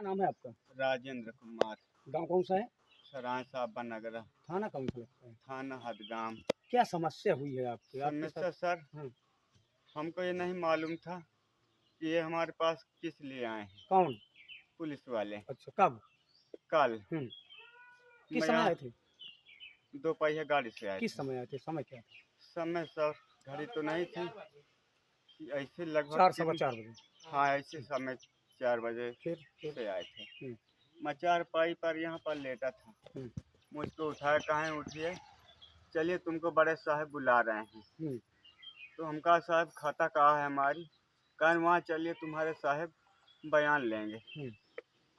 नाम है आपका? राजेंद्र कुमार। गाँव कौन सा है? सराय साहबा नगरा। थाना कौन सा लगता है? थाना हदगाम। क्या समस्या हुई है आपकी? आपके साथ? समस्या सर, हाँ, हमको ये नहीं मालूम था कि ये हमारे पास किस लिए आए हैं कौन? पुलिस वाले। अच्छा, कब? कल हुँ, किस मैं समय यहाँ आए थे? दोपहिया गाड़ी से आए किस थे। समय आए थे? समय क्या था? समय सर घड़ी तो नहीं थी कि ऐसे लगभग 4 सवा 4 बजे। हाँ ऐसे समय 4 बजे फिर? से आए थे। हुँ, मैं चारपाई पर यहाँ पर लेटा था। हुँ, मुझको उठाया, कहाँ उठिए, चलिए तुमको बड़े साहब बुला रहे हैं। हुँ, तो हम कहा साहब खाता कहाँ है हमारी? कहा वहाँ चलिए तुम्हारे साहब बयान लेंगे। हुँ,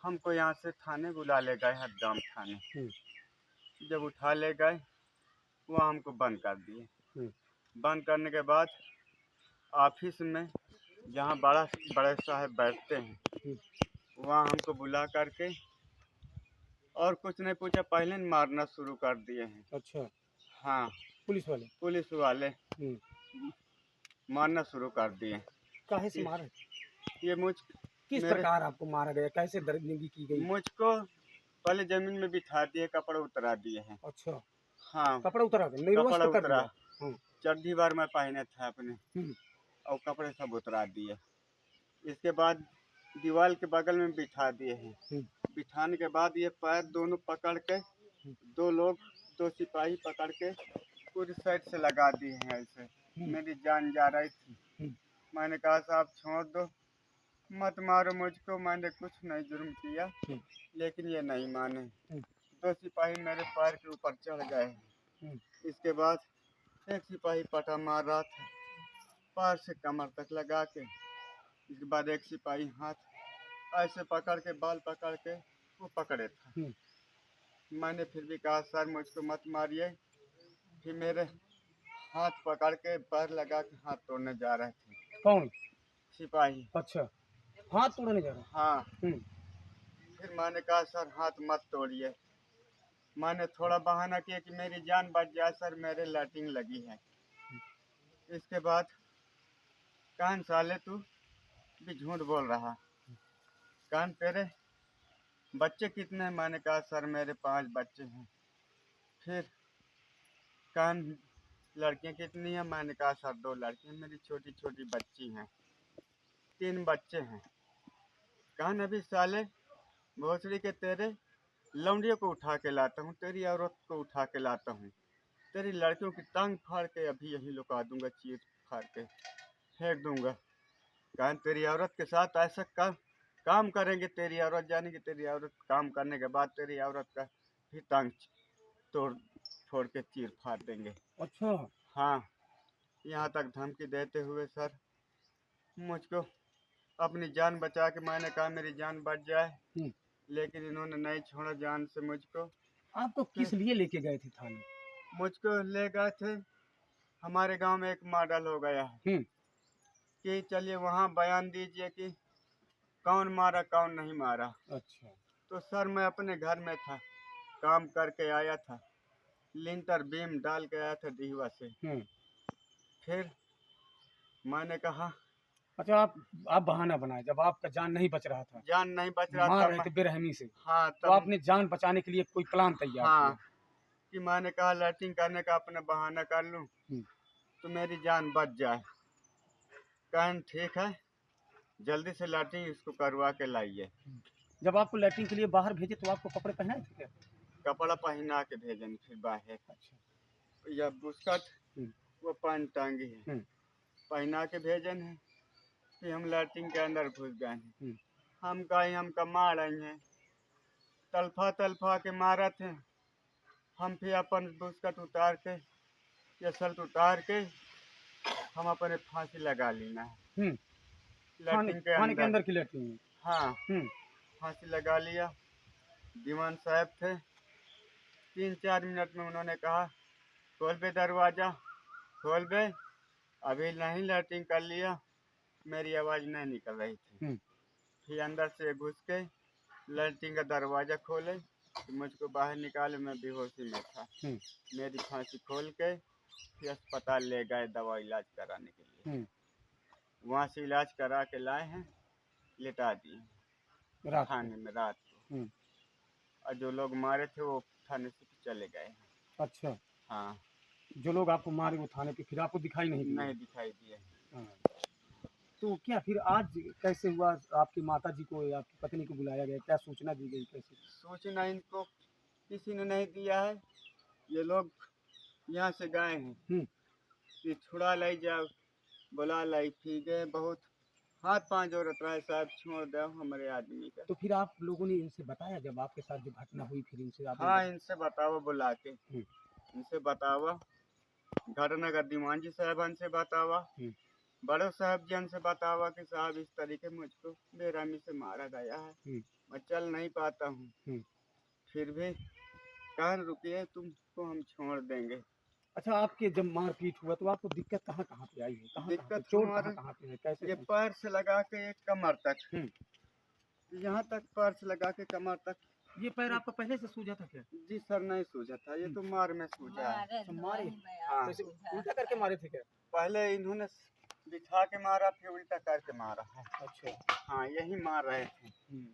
हमको यहाँ से थाने बुला ले गए, हदगाम थाने। हुँ, जब उठा ले गए वहाँ हमको बंद कर दिए। हुँ, बंद करने के बाद ऑफिस में जहाँ बड़े साहब बैठते हैं हुँ, वहाँ हमको बुला करके और कुछ नहीं पूछा, पहले ही मारना शुरू कर दिए हैं। अच्छा, हाँ, पुलिस वाले? पुलिस वाले हुँ, मारना शुरू कर दिए। काहे से ये मारे? ये किस मेरे प्रकार आपको मारा गया? कैसे दरिंदगी की गई? मुझको पहले जमीन में बिठा दिए, कपड़े उतरा दिए हैं। अच्छा, हाँ, कपड़ा उतारा के निर्वस्त्र कपड़ा कर उतरा, दिया? हुँ, चड्डी भर में पहने थे अपने हुँ, और कपड़े सब उतरा दिए। इसके बाद दीवार के बगल में बिठा दिए हैं। हुँ, बिठाने के बाद ये पैर दोनों पकड़ के हुँ, दो सिपाही पकड़ के पूरी साइड से लगा दिए हैं ऐसे। हुँ, मेरी जान जा रही थी। हुँ, मैंने कहा साहब छोड़ दो, मत मारो मुझको, मैंने कुछ नहीं जुर्म किया। हुँ, लेकिन ये नहीं माने। हुँ, दो सिपाही मेरे पैर के ऊपर चढ़ गए हैं। हुँ, इसके बाद एक सिपाही पटा मार रहा था पैर से कमर तक लगा के। इसके बाद एक सिपाही हाथ ऐसे पकड़ के, बाल पकड़ के वो पकड़े था। हुँ, मैंने फिर भी कहा सर मुझको मत मारिए। फिर मेरे हाथ पकड़ के पैर लगा के हाथ तोड़ने जा रहे थे कौन? सिपाही। अच्छा, हाथ तोड़ने जा रहा है? हाँ, हुँ, फिर मैंने कहा सर हाथ मत तोड़िए। मैंने थोड़ा बहाना किया कि मेरी जान बच जाए सर, मेरे लैट्रिन लगी है। इसके बाद कान साले तू भी झूठ बोल रहा, कान तेरे बच्चे कितने हैं? मैंने कहा सर मेरे 5 बच्चे हैं। फिर कान लड़कियां कितनी हैं? मैंने कहा सर 2 लड़कियां, मेरी छोटी छोटी बच्ची हैं, 3 बच्चे हैं। कान अभी साले भोसड़ी के तेरे लौंडियों को उठा के लाता हूँ, तेरी औरत को उठा के लाता हूँ, तेरी लड़कियों की टांग फाड़ के अभी यहीं लुका दूंगा, चीर फाड़ के फेंक दूंगा। कान तेरी औरत के साथ ऐसा काम करेंगे, तेरी औरत जानेगी, तेरी औरत काम करने के बाद तेरी औरत का भी टांग तोड़ फोड़ के चीर फाड़ देंगे। अच्छा, हाँ, यहाँ तक धमकी देते हुए सर मुझको अपनी जान बचा के, मैंने कहा मेरी जान बच जाए, हुँ, लेकिन इन्होंने नहीं छोड़ा जान से मुझको। आपको फिर किस लिए लेके गए थे थाने? मुझको ले गए थे, हमारे गांव में एक मॉडल हो गया है हुँ, कि चलिए वहाँ बयान दीजिए कि कौन मारा कौन नहीं मारा। अच्छा, तो सर मैं अपने घर में था, काम करके आया था, लिंटर बीम डाल के आया था डीहवा से। हुँ, फिर मैंने कहा अच्छा आप बहाना बनाए जब आपका जान नहीं बच रहा था, जान नहीं बच रहा मार था रहे मैं। थे बेरहमी से, हाँ तो तब, आपने जान बचाने के लिए कोई प्लान तैयार हाँ किया। कि मैंने कहा लैट्रिन करने का अपना बहाना कर लूँ हुँ, तो मेरी जान बच जाए। कहन ठीक है, जल्दी से लैट्रिन इसको करवा के लाइए। हुँ, जब आपको लैट्रिन के लिए बाहर भेजे तो आपको कपड़े पहनाए थे क्या? कपड़ा पहना के भेजन फिर बाहर, अच्छा, या बुस्कट हुँ, वो पैंट टांगी है, हुँ, पहना के भेजन है। फिर हम लैट्रिन के अंदर घुस गए हैं। हुँ, हम कहीं हम कमा रहे हैं, तलफा तलफा के मारा थे। हम फिर अपन बुस्कट उतार के या शर्ट उतार के हम अपने फांसी लगा लेना है हुँ, लैट्रिन के थाने के अंदर। अंदर की लैट्रिन में? हाँ, हुँ, फांसी लगा लिया। दीवान साहब थे, 3-4 मिनट में उन्होंने कहा खोल बे दरवाज़ा, खोल बे। अभी नहीं लैट्रिन कर लिया, मेरी आवाज़ नहीं निकल रही थी। हुँ, फिर अंदर से घुस के लैट्रिन का दरवाज़ा खोले तो मुझको बाहर निकाले, मैं बेहोशी में था। हुँ, मेरी फांसी खोल के फिर अस्पताल ले गए दवा इलाज कराने के लिए। हुँ, वहाँ से इलाज करा के लाए हैं, लेटा दिए। रात को। थाने में रात को। हम्म, और जो लोग मारे थे वो थाने से चले गए हैं। अच्छा, हाँ, जो लोग आपको मारे वो थाने पे फिर आपको दिखाई नहीं दिए? नहीं दिखाई दिए। हाँ। तो क्या फिर आज कैसे हुआ, आपकी माता जी को या आपकी पत्नी को बुलाया गया, क्या सूचना दी गई, कैसे? सूचना इनको किसी ने नहीं दिया है। ये लोग यहाँ से गए हैं हम्म, कि छुड़ा लाई जाओ, बुला लाई, ठीक है, बहुत हाथ पांव जोड़त रहा है, साहब छोड़ दो हमारे आदमी का। तो फिर आप लोगों ने इनसे बताया जब आपके साथ जो घटना हुई, फिर इनसे आपने हाँ, इनसे बताओ बुला के, हम्म, इनसे बतावा, घटना का दीवान जी साहबान से बतावा, हम्म, बड़े साहब जन से बतावा कि साहब इस तरीके मुझको बेरहमी से मारा गया है, हम्म, मैं चल नहीं पाता हूँ, हम्म। फिर भी कहाँ रुकिए, तुमको हम छोड़ देंगे। अच्छा, आपके जब मारपीट हुआ तो आपको दिक्कत कहाँ कहाँ पे आई है, कहाँ कहाँ पे दिक्कत चोट, कहाँ हमारे कहाँ पे है, कैसे ये पहुंची? पैर से लगा के एक कमर तक, हम्म, यहाँ तक पैर से लगा के कमर तक। ये पैर आपका पहले से सूजा था क्या? जी सर, नहीं सूझा था, ये तो मार में सूझा है। अच्छा, मारे? हाँ, कैसे उल्टा करके मारे थे क्या? पहले इन्होंने बिठा के मारा, फिर उल्टा करके मारा है। अच्छा। हाँ, यही मार रहे थे, हम्म।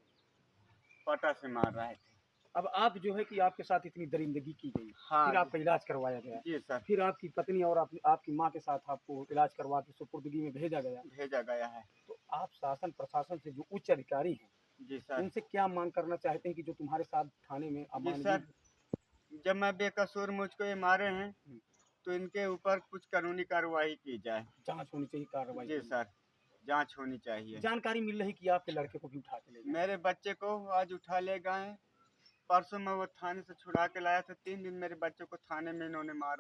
पटा से मार रहे थे। अब आप जो है कि आपके साथ इतनी दरिंदगी की गई, हाँ फिर आपका इलाज करवाया गया, जी सर, फिर आपकी पत्नी और आपकी माँ के साथ आपको इलाज करवा के सुपुर्दगी में भेजा गया, भेजा गया है। तो आप शासन प्रशासन से जो उच्च अधिकारी हैं जी सर। उनसे क्या मांग करना चाहते हैं कि जो तुम्हारे साथ थाने में जी अमानवीय? सर, जब मैं बेकसूर मुझको ये मारे हैं हम्म, तो इनके ऊपर कुछ कानूनी कार्रवाई की जाए। जांच होनी चाहिए, कार्रवाई जी होनी सर, जांच होनी चाहिए। जानकारी मिल रही कि आपके लड़के को भी उठा के ले गए? मेरे बच्चे को आज उठा ले गए हैं, परसों मैं वो थाने से छुड़ा के लाया था, 3 दिन मेरे बच्चे को थाने में इन्होंने मारा।